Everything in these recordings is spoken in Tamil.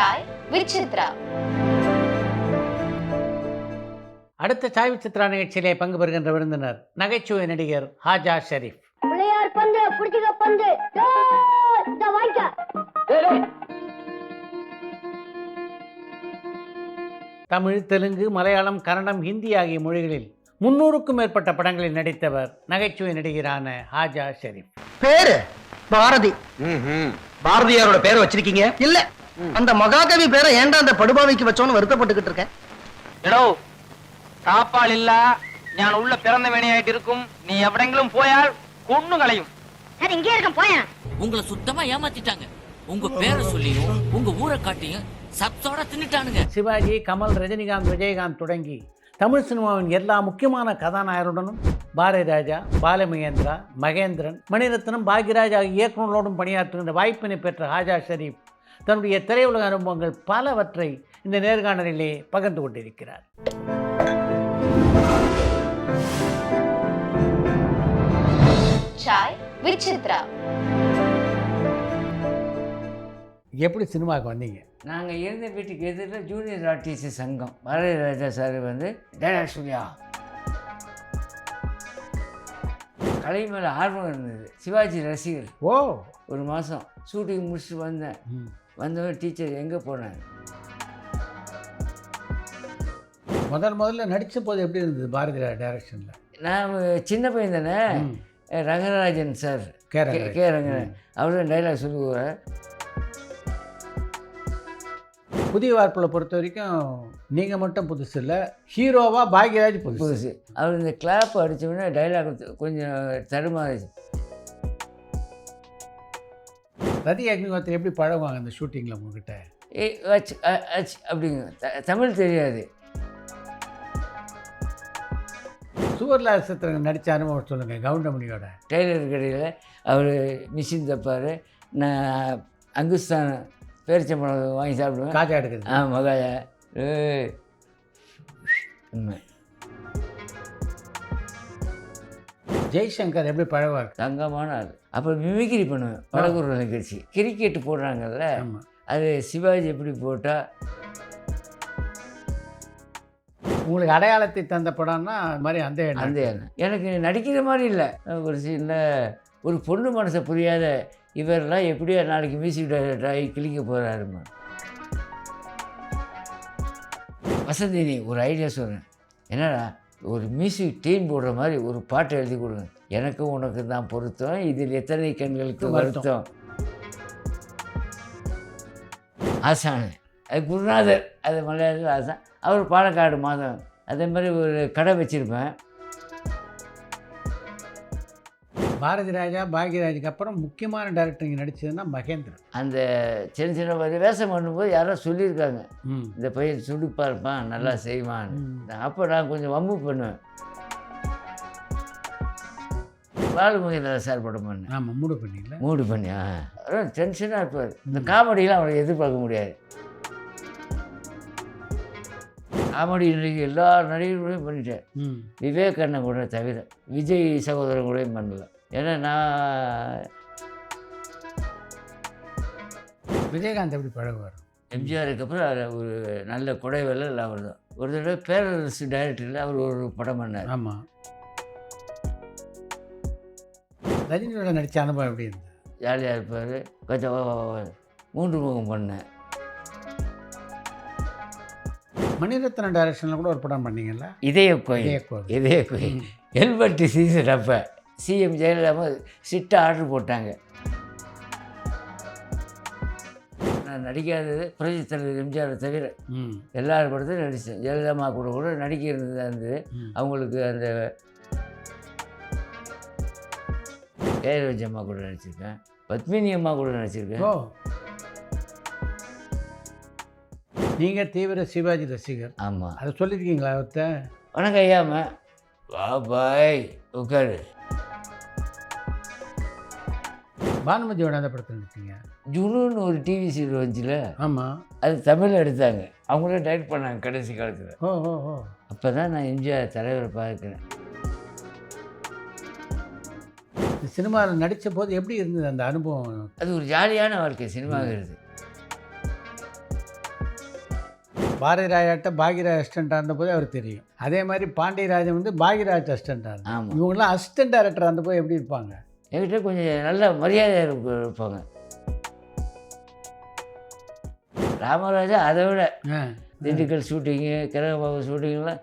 சாய் விசித்ரா. அடுத்த சாய் விசித்ரா நிகழ்ச்சியிலே பங்கு பெறுகின்ற விருந்தினர் நகைச்சுவை நடிகர் ஹாஜா ஷெரீப். பிள்ளையார் பந்து புடிச்சுக்க பந்து தமிழ், தெலுங்கு, மலையாளம், கன்னடம், ஹிந்தி ஆகிய மொழிகளில் 300க்கும் மேற்பட்ட படங்களில் நடித்தவர் நகைச்சுவை நடிகரான ஹாஜா ஷெரீப். பேரு பாரதி. பாரதியாரோட பேரை வச்சிருக்கீங்க? இல்ல, அந்த மகாகவி பேரை ஏன்டா அந்த படுபாவைக்கு வச்சோன்னு வருத்தப்பட்டுக்கிட்டு இருக்கேன். എടോ താപ്പാളില്ല, ഞാൻ ഉള്ള പിറന്ന വേണിയായിട്ട് இருக்கும். நீ எவடெങ്കിലും போயால் கொன்னு களையும். சரி இங்கே இருக்க போயா. உங்களை சுத்தமா ஏமாத்திட்டாங்க. உங்க பேரை சொல்லியும் உங்க ஊரை காட்டியும் சப்சோட தின்னுட்டானுங்க. சிவாஜி, கமல், ரஜினிகாந்த், விஜயகாந்த் தொடங்கி தமிழ் சினிமாவின் எல்லா முக்கியமான கதாநாயகருடனும் பாரதி ராஜா, பாலமகேந்திரா, மகேந்திரன், மணிரத்னம், பாக்யராஜ் ஆகிய இயக்குநர்களோடும் பணியாற்றுகின்ற வாய்ப்பினை பெற்ற ஹாஜா ஷெரீப் தன்னுடைய திரையுலக அனுபவங்கள் பலவற்றை இந்த நேர்காணலிலே பகிர்ந்து கொண்டிருக்கிறார். சாய் விசித்ரா. எப்படி சினிமாவுக்கு வந்தீங்க? நாங்கள் இருந்த வீட்டுக்கு எதிரில் ஜூனியர் ஆர்டிஸ்ட் சங்கம், பாரதி ராஜா சார் வந்து டைலாக் சொல்லியா கலை மேலே ஆர்வம் இருந்தது. சிவாஜி ரசிகர். ஓ, ஒரு மாதம் ஷூட்டிங் முடிச்சுட்டு வந்தேன். வந்தவன் டீச்சர் எங்கே போனேன். முதல்ல நடித்த போது எப்படி இருந்தது பாரதி ராஜா டைரக்ஷனில்? நான் சின்ன பையன் தானே. ரங்கராஜன் சார், கே ரங்கராஜன் அவர் தான் டைலாக் சொல்லுவார். புதிய வார்ப்பில் பொறுத்த வரைக்கும் நீங்கள் மட்டும் புதுசு இல்லை, ஹீரோவாக பாக்யராஜ் புதுசு. அவர் இந்த கிளாப் அடித்தோடனே டைலாக் கொஞ்சம் தடுமாறிச்சு. ரதி அக்னிஹோத்ரி எப்படி பழகுவாங்க அந்த ஷூட்டிங்கில் உங்ககிட்ட? அச் அச் அப்படிங்க. தமிழ் தெரியாது. சுவர்லால் சித்திரங்கள் நடித்த அனுபவம் சொல்லுங்கள் கவுண்டமணியோட. டெய்லர் கடையில் அவர் மிஷின் தப்பார். நான் அங்குஸ்தான் பேரிச்சம்பழம் வாங்கி சாப்பிடுவேன். காஜா எடுக்குது. மகாயா உண்மை. ஜெய்சங்கர் எப்படி பழகுவார்? தங்கமான ஆள். அப்புறம் மிமிக்ரி பண்ணுவேன். படகுற நிகழ்ச்சி கிரிக்கெட்டு போடுறாங்கல்ல, ஆமாம், அது சிவாஜி எப்படி போட்டால். உங்களுக்கு அடையாளத்தை தந்த படம்னா அது மாதிரி அந்த எனக்கு நடிக்கிற மாதிரி இல்லை. ஒரு சீனில் ஒரு பொண்ணு மனசை புரியாத இவரெல்லாம் எப்படியோ நாளைக்கு மியூசிக் டைரக்டர் ஆகி கிளிக்க போகிறாருமா. வசந்தினி ஒரு ஐடியா சொல்கிறேன். என்னடா ஒரு மியூசிக் டீம் போடுற மாதிரி ஒரு பாட்டை எழுதி கொடுங்க. எனக்கும் உனக்கு தான் பொருத்தம், இதில் எத்தனை கண்களுக்கு வருத்தம். ஆசான் அது குருநாதர், அது மலையாளத்தில் ஆசான். அவர் பாலக்காடு மாதம். அதே மாதிரி ஒரு கடை வச்சுருப்பேன். பாரதி ராஜா, பாக்யராஜுக்கு அப்புறம் முக்கியமான டைரக்டர் இங்கே நடித்ததுன்னா மகேந்திரன். அந்த சின்ன சின்ன வேஷம் பண்ணும்போது யாரோ சொல்லியிருக்காங்க, இந்த பையன் சுடுப்பாக இருப்பான், நல்லா செய்வான். அப்போ நான் கொஞ்சம் வம்பு பண்ணுவேன். பாலுமகேந்திரா சார் படம் பண்ணேன். ஆமாம், மூடு பண்ணி டென்ஷனாக இருப்பார். இந்த காமெடியெலாம் அவரை எதிர்பார்க்க முடியாது. காமெடி எல்லா நடிகர்களையும் பண்ணிட்டேன். விவேக் அண்ணன் கூட தவிர விஜய் சகோதரன் கூடயும் பண்ணல. ஏன்னா நான் விஜயகாந்த் எப்படி பழகுவார்? எம்ஜிஆருக்கு அப்புறம் ஒரு நல்ல கொடைவேலை இல்லை அவர் தான். ஒரு தடவை பேரரசு டைரக்டரில் அவர் ஒரு படம் பண்ணார். ஆமாம். ரஜினியோட நடித்த அனுபவம் எப்படி இருந்தது? ஜாலியாக இருப்பார். கொஞ்சம் 3 முகம் பண்ணேன். மணிரத்னம் டைரக்ஷனில் கூட ஒரு படம் பண்ணீங்கல்ல, இதய கோயில். Helmet season. அப்போ சிஎம் ஜெயலலிதா சிட்டு ஆர்டர் போட்டாங்க. நான் நடிக்காதது புரட்சி தலைவர் எம்ஜிஆரை தவிர எல்லாரும் படத்தையும் நடித்தேன். ஜெயலலிதா கூட நடிக்கிறது இருந்தது. அவங்களுக்கு அந்த கேரவஜி அம்மா கூட நடிச்சிருக்கேன். பத்மினி அம்மா கூட நடிச்சிருக்கேன். நீங்கள் தீவிர சிவாஜி ரசிகர். ஆமாம். அதை சொல்லியிருக்கீங்களா அவர்கிட்ட? வணக்கம் ஐயாம வா பாய் உட்காரு. பானுமதியோட அந்த படத்தில் நடிச்சிங்க. ஜுனுன்னு ஒரு டிவி சீரியல் வந்துச்சுல. ஆமாம், அது தமிழில் எடுத்தாங்க. அவங்களே டைரக்ட் பண்ணாங்க கடைசி காலத்தில். ஓ. அப்போ தான் நான் எம்ஜிஆர் தலைவரை பார்க்குறேன். சினிமாவில் நடித்த போது எப்படி இருந்தது அந்த அனுபவம்? அது ஒரு ஜாலியான வாழ்க்கை சினிமாங்கிறது. பாரதி ராஜாட்ட பாக்யராஜ் அசிஸ்டண்டாக இருந்தபோது அவர் தெரியும். அதே மாதிரி பாண்டியராஜன் வந்து பாக்யராஜ் அசிஸ்டண்டாக இருந்தார். ஆமாம். இவங்கெல்லாம் அசிஸ்டன்ட் டைரக்டர் இருந்தபோது எப்படி இருப்பாங்க? என்கிட்ட கொஞ்சம் நல்ல மரியாதை இருப்பாங்க. ராமராஜா அதை விட திண்டுக்கல் ஷூட்டிங்கு, கிரகபாபு ஷூட்டிங்லாம்.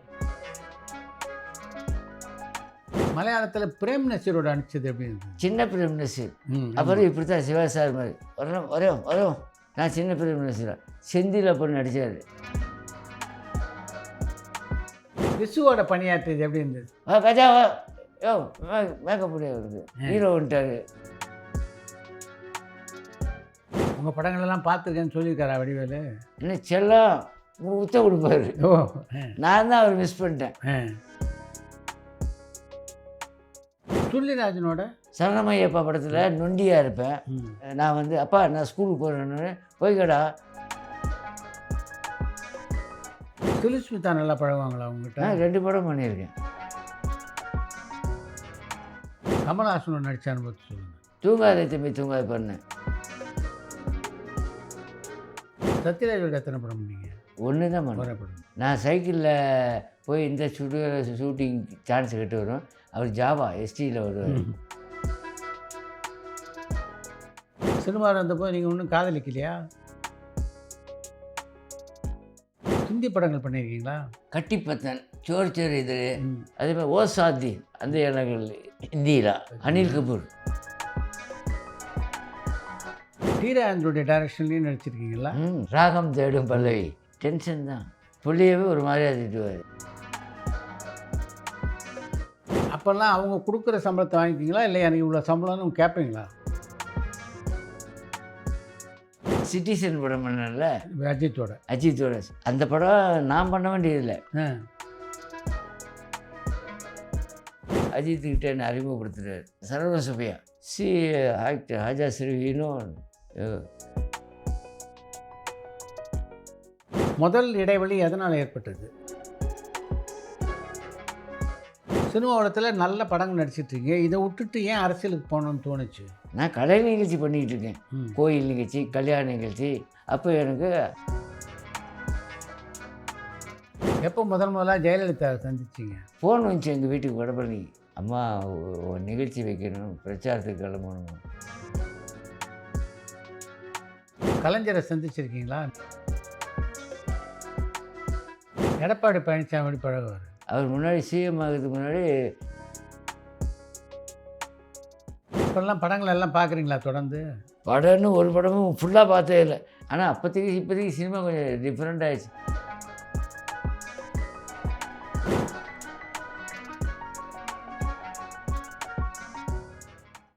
மலையாளத்தில் பிரேம் நசீரோட அனுப்பிச்சது எப்படி இருந்தது? சின்ன பிரேம் நசீர். அப்புறம் இப்படி தான் சிவா சார் மாதிரி வரோம். நான் சின்ன பிரேம் நசீரா செந்தில் அப்புறம் நடித்தார். விசுவோட பணியாற்றியது எப்படி இருந்தது? கஜா யோ மேக்கப் வருது, ஹீரோ வந்துட்டாரு. உங்கள் படங்களெல்லாம் பார்த்துருக்கேன்னு சொல்லியிருக்காரா வடிவேலு? என்ன செல்லம் உத்த கொடுப்பாரு. ஓ, நான் தான் அவர் மிஸ் பண்ணிட்டேன். துள்ளிராஜனோட சரணமையப்பா படத்தில் நொண்டியாக இருப்பேன். நான் வந்து அப்பா நான் ஸ்கூலுக்கு போகிறேன்னு போய்க்கடா. சுலிஸ்மிதா நல்லா பழகுவாங்களா உங்ககிட்ட? நான் 2 படம் பண்ணியிருக்கேன். கமல்ஹாசனோட நடிச்ச அனுபவத்தை சொல்லுங்கள். தூங்காதே தம்பி தூங்காத பண்ணேன். சத்யராஜோட எத்தனை படம் பண்ணீங்க? 1 தான் பண்ணேன். ஒரே படம். நான் சைக்கிளில் போய் இந்த ஷூட்டிங் சான்ஸ் கிட்ட வரும். அவர் ஜாவா எஸ்டியில் வருவார். சினிமாவில் இருந்தப்போ நீங்கள் ஒன்றும் காதலிக்கலையா? ஹிந்தி படங்கள் பண்ணியிருக்கீங்களா? கட்டிப்பத்தன், சோர் சோர் இது, அதே மாதிரி ஓ சாதி, அந்த இடங்கள் ஹிந்தியில். அனில் கபூர். டீராஜனுடைய டைரக்ஷன்லேயும் நடிச்சிருக்கீங்களா? ராகம் தேடும் பல்லவி. டென்ஷன் தான், புள்ளியவே ஒரு மாதிரியாக திட்டுவார். அப்போல்லாம் அவங்க கொடுக்குற சம்பளத்தை வாங்கிக்கிங்களா, இல்லை எனக்கு இவ்வளோ சம்பளம்னு கேட்பீங்களா? சிட்டிசன் படம் பண்ணல அஜித்தோட. அந்த படம் நான் பண்ண வேண்டியதில்லை. அஜித்துக்கிட்ட என்னை அறிமுகப்படுத்துகிறார். சரவண சுப்பையா ஆக்டர் ஹாஜா ஸ்ரீவினும். முதல் இடைவெளி எதனால் ஏற்பட்டது? சினிமா உலகத்தில் நல்ல படங்கள் நடிச்சிட்ருக்கீங்க, இதை விட்டுட்டு ஏன் அரசியலுக்கு போகணுன்னு தோணுச்சு? நான் கலை நிகழ்ச்சி பண்ணிக்கிட்டு இருக்கேன். கோயில் நிகழ்ச்சி, கல்யாண நிகழ்ச்சி. அப்போ எனக்கு எப்போ முதலாக ஜெயலலிதா சந்திச்சிங்க? ஃபோன் வந்துச்சு எங்கள் வீட்டுக்கு வடபழனி. அம்மா ஒரு நிகழ்ச்சி வைக்கணும், பிரச்சாரத்துக்கு கிளம்பணும். கலைஞரை சந்திச்சிருக்கீங்களா? எடப்பாடி பழனிசாமி பழகுவார். அவர் முன்னாடி சிஎம் ஆகிறதுக்கு முன்னாடி. இப்போல்லாம் படங்கள் எல்லாம் பார்க்குறீங்களா தொடர்ந்து? படம்னு ஒரு படமும் ஃபுல்லாக பார்த்ததே இல்லை. ஆனால் இப்போதைக்கு சினிமா கொஞ்சம் டிஃப்ரெண்ட் ஆகிடுச்சு.